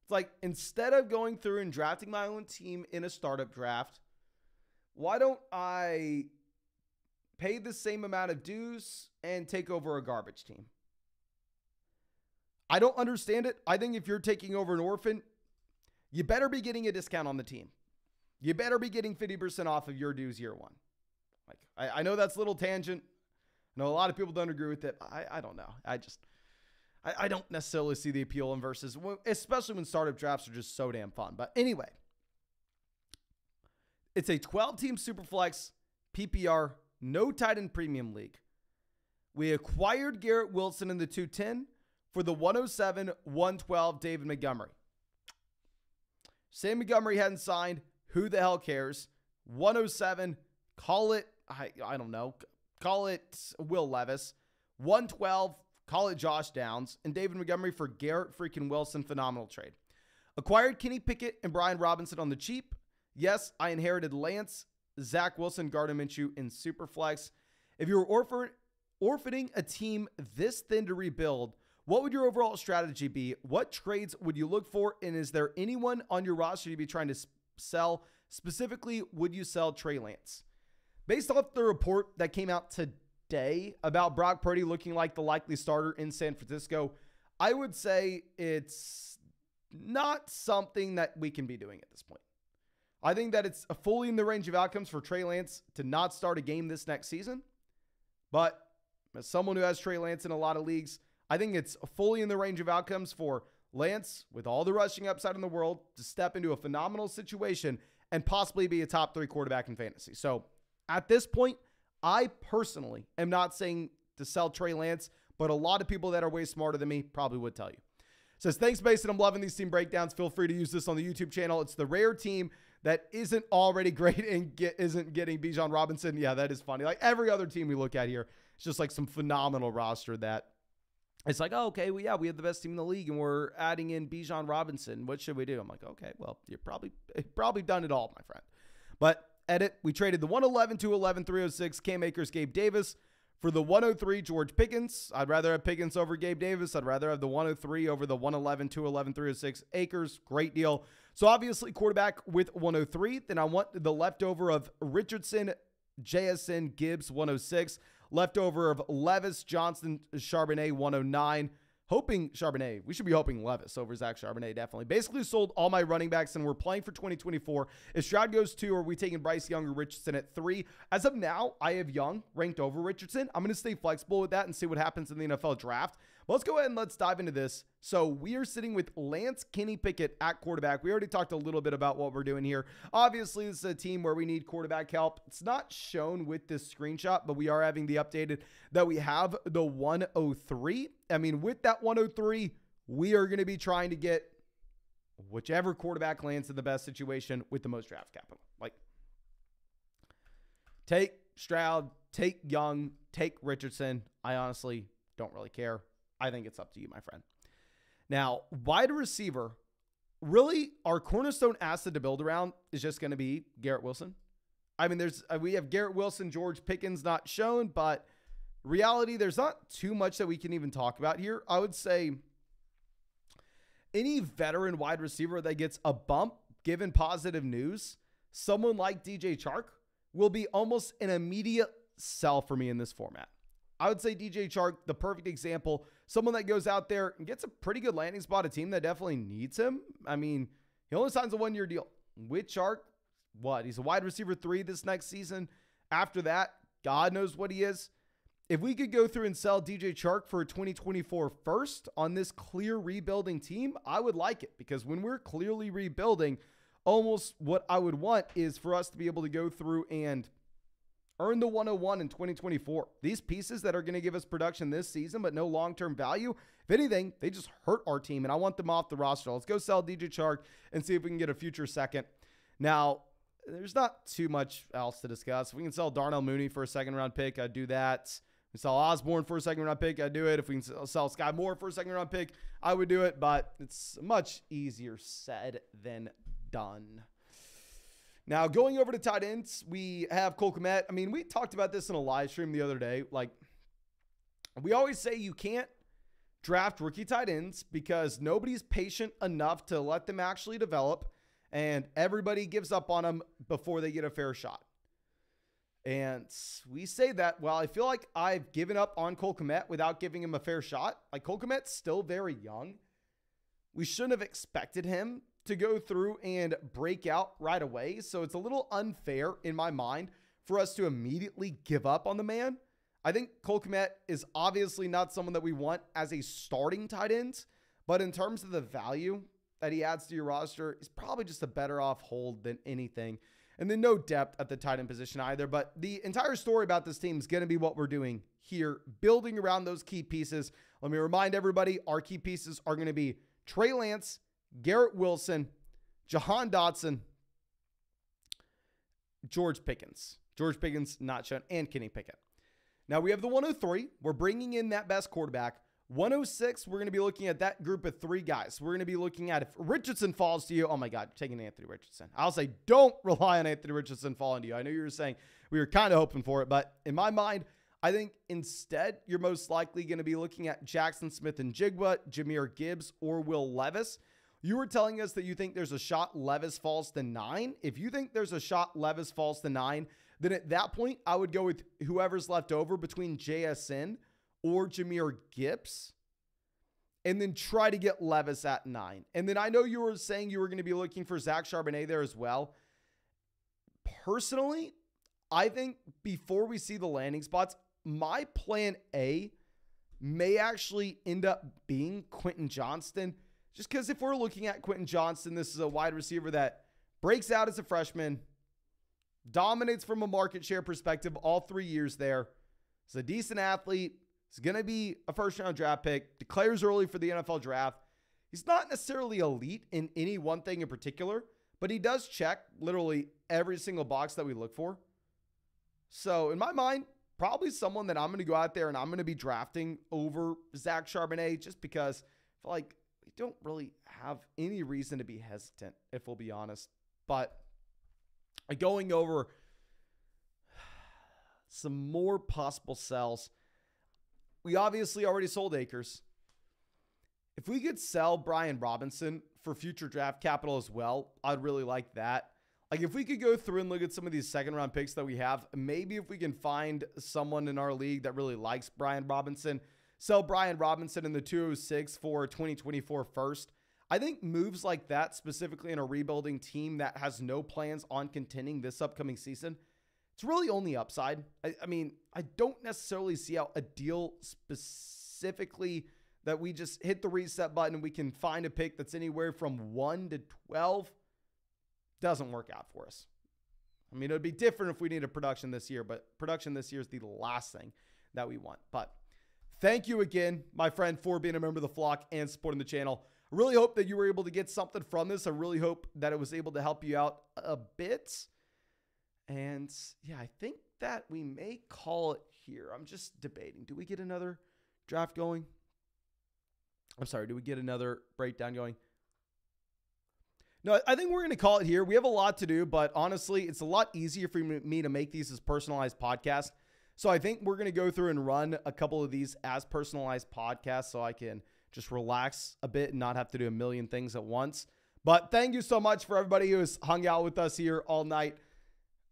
It's like, instead of going through and drafting my own team in a startup draft, why don't I pay the same amount of dues and take over a garbage team? I don't understand it. I think if you're taking over an orphan, you better be getting a discount on the team. you better be getting 50% off of your dues year one. Like, I know that's a little tangent. I know a lot of people don't agree with it. I don't know. I don't necessarily see the appeal in versus, especially when startup drafts are just so damn fun. But anyway, it's a 12-team Superflex PPR, no tight end premium league. We acquired Garrett Wilson in the 210 for the 107, 112 David Montgomery. Sam Montgomery hadn't signed. Who the hell cares? 107, call it, I don't know, call it Will Levis. 112, call it Josh Downs. And David Montgomery for Garrett freaking Wilson. Phenomenal trade. Acquired Kenny Pickett and Brian Robinson on the cheap. Yes, I inherited Lance, Zach Wilson, Gardner Minshew in Superflex. If you were orphaning a team this thin to rebuild, what would your overall strategy be? What trades would you look for? And is there anyone on your roster you'd be trying to sell? Specifically, would you sell Trey Lance? Based off the report that came out today about Brock Purdy looking like the likely starter in San Francisco, I would say it's not something that we can be doing at this point. I think that it's fully in the range of outcomes for Trey Lance to not start a game this next season. But as someone who has Trey Lance in a lot of leagues, I think it's fully in the range of outcomes for Lance, with all the rushing upside in the world, to step into a phenomenal situation and possibly be a top 3 quarterback in fantasy. So at this point, I personally am not saying to sell Trey Lance, but a lot of people that are way smarter than me probably would tell you. Says, thanks, Mason. I'm loving these team breakdowns. Feel free to use this on the YouTube channel. It's the rare team that isn't already great and isn't getting Bijan Robinson. Yeah, that is funny. Like every other team we look at here, it's just like some phenomenal roster that it's like, oh, okay, well, yeah, we have the best team in the league and we're adding in Bijan Robinson. What should we do? I'm like, okay, well, you're probably done it all, my friend. But edit, we traded the 111, 211, 306 Cam Akers, Gabe Davis for the 103 George Pickens. I'd rather have Pickens over Gabe Davis. I'd rather have the 103 over the 111, 211, 306 Akers. Great deal. So obviously quarterback with 103. Then I want the leftover of Richardson, JSN, Gibbs, 106. Leftover of Levis, Johnson, Charbonnet, 109. Hoping Charbonnet. We should be hoping Levis over Zach Charbonnet, definitely. Basically sold all my running backs, and we're playing for 2024. If Stroud goes 2, are we taking Bryce Young or Richardson at 3? As of now, I have Young ranked over Richardson. I'm going to stay flexible with that and see what happens in the NFL draft. But let's go ahead and let's dive into this. So we are sitting with Lance Kenny Pickett at quarterback. We already talked a little bit about what we're doing here. Obviously, this is a team where we need quarterback help. It's not shown with this screenshot, but we are having the updated that we have the 103. I mean, with that 103, we are going to be trying to get whichever quarterback lands in the best situation with the most draft capital. Like, take Stroud, take Young, take Richardson. I honestly don't really care. I think it's up to you, my friend. Now, wide receiver, really, our cornerstone asset to build around is just going to be Garrett Wilson. I mean, we have Garrett Wilson, George Pickens not shown, but reality, there's not too much that we can even talk about here. I would say any veteran wide receiver that gets a bump, given positive news, someone like DJ Chark will be almost an immediate sell for me in this format. I would say DJ Chark, the perfect example, someone that goes out there and gets a pretty good landing spot, a team that definitely needs him. I mean, he only signs a 1-year deal. With Chark, what? He's a wide receiver 3 this next season. After that, God knows what he is. If we could go through and sell DJ Chark for a 2024 first on this clear rebuilding team, I would like it, because when we're clearly rebuilding, almost what I would want is for us to be able to go through and earn the 101 in 2024. These pieces that are going to give us production this season, but no long-term value, if anything, they just hurt our team, and I want them off the roster. Let's go sell DJ Chark and see if we can get a future second. Now, there's not too much else to discuss. If we can sell Darnell Mooney for a second-round pick, I'd do that. If we sell Osborne for a second-round pick, I'd do it. If we can sell Sky Moore for a second-round pick, I would do it, but it's much easier said than done. Now, going over to tight ends, we have Cole Kmet. I mean, we talked about this in a live stream the other day. Like, we always say you can't draft rookie tight ends because nobody's patient enough to let them actually develop, and everybody gives up on them before they get a fair shot. And we say that, well, I feel like I've given up on Cole Kmet without giving him a fair shot. Like, Cole Kmet's still very young. We shouldn't have expected him to go through and break out right away. So it's a little unfair in my mind for us to immediately give up on the man. I think Cole Kmet is obviously not someone that we want as a starting tight end, but in terms of the value that he adds to your roster, he's probably just a better off hold than anything. And then no depth at the tight end position either. But the entire story about this team is going to be what we're doing here, building around those key pieces. Let me remind everybody, our key pieces are going to be Trey Lance, Garrett Wilson, Jahan Dotson, George Pickens, not shown, and Kenny Pickett. Now we have the 103. We're bringing in that best quarterback. 106, we're going to be looking at that group of 3 guys. We're going to be looking at if Richardson falls to you. Oh my God, you're taking Anthony Richardson. I'll say don't rely on Anthony Richardson falling to you. I know you were saying we were kind of hoping for it, but in my mind, I think instead you're most likely going to be looking at Jackson Smith-Njigba, Jahmyr Gibbs, or Will Levis. You were telling us that you think there's a shot Levis falls to 9. If you think there's a shot Levis falls to 9, then at that point, I would go with whoever's left over between JSN or Jahmyr Gibbs, and then try to get Levis at 9. And then I know you were saying you were going to be looking for Zach Charbonnet there as well. Personally, I think before we see the landing spots, my plan A may actually end up being Quentin Johnston. Just because if we're looking at Quentin Johnston, this is a wide receiver that breaks out as a freshman, dominates from a market share perspective all 3 years there. He's a decent athlete. He's going to be a first-round draft pick, declares early for the NFL draft. He's not necessarily elite in any one thing in particular, but he does check literally every single box that we look for. So in my mind, probably someone that I'm going to go out there and I'm going to be drafting over Zach Charbonnet just because I feel like we don't really have any reason to be hesitant, if we'll be honest. But going over some more possible sells. We obviously already sold Akers. If we could sell Brian Robinson for future draft capital as well, I'd really like that. Like if we could go through and look at some of these second round picks that we have, maybe if we can find someone in our league that really likes Brian Robinson, sell Brian Robinson in the 206 for 2024 first. I think moves like that, specifically in a rebuilding team that has no plans on contending this upcoming season, it's really only upside. I mean, I don't necessarily see how a deal specifically that we just hit the reset button and we can find a pick that's anywhere from 1 to 12 doesn't work out for us. I mean, it would be different if we needed production this year, but production this year is the last thing that we want. But thank you again, my friend, for being a member of the flock and supporting the channel. I really hope that you were able to get something from this. I really hope that it was able to help you out a bit. And yeah, I think that we may call it here. I'm just debating. Do we get another draft going? I'm sorry. Do we get another breakdown going? No, I think we're going to call it here. We have a lot to do, but honestly, it's a lot easier for me to make these as personalized podcasts. So I think we're going to go through and run a couple of these as personalized podcasts so I can just relax a bit and not have to do a million things at once. But thank you so much for everybody who has hung out with us here all night.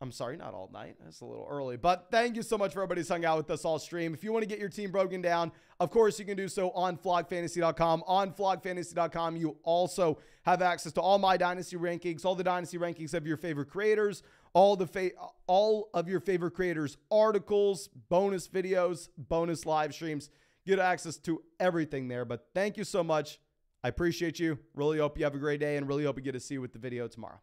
I'm sorry, not all night. That's a little early. But thank you so much for everybody who's hung out with us all stream. If you want to get your team broken down, of course, you can do so on flogfantasy.com. On flogfantasy.com, you also have access to all my dynasty rankings, all the dynasty rankings of your favorite creators, all of your favorite creators' articles, bonus videos, bonus live streams. Get access to everything there. But thank you so much. I appreciate you. Really hope you have a great day and really hope you get to see you with the video tomorrow.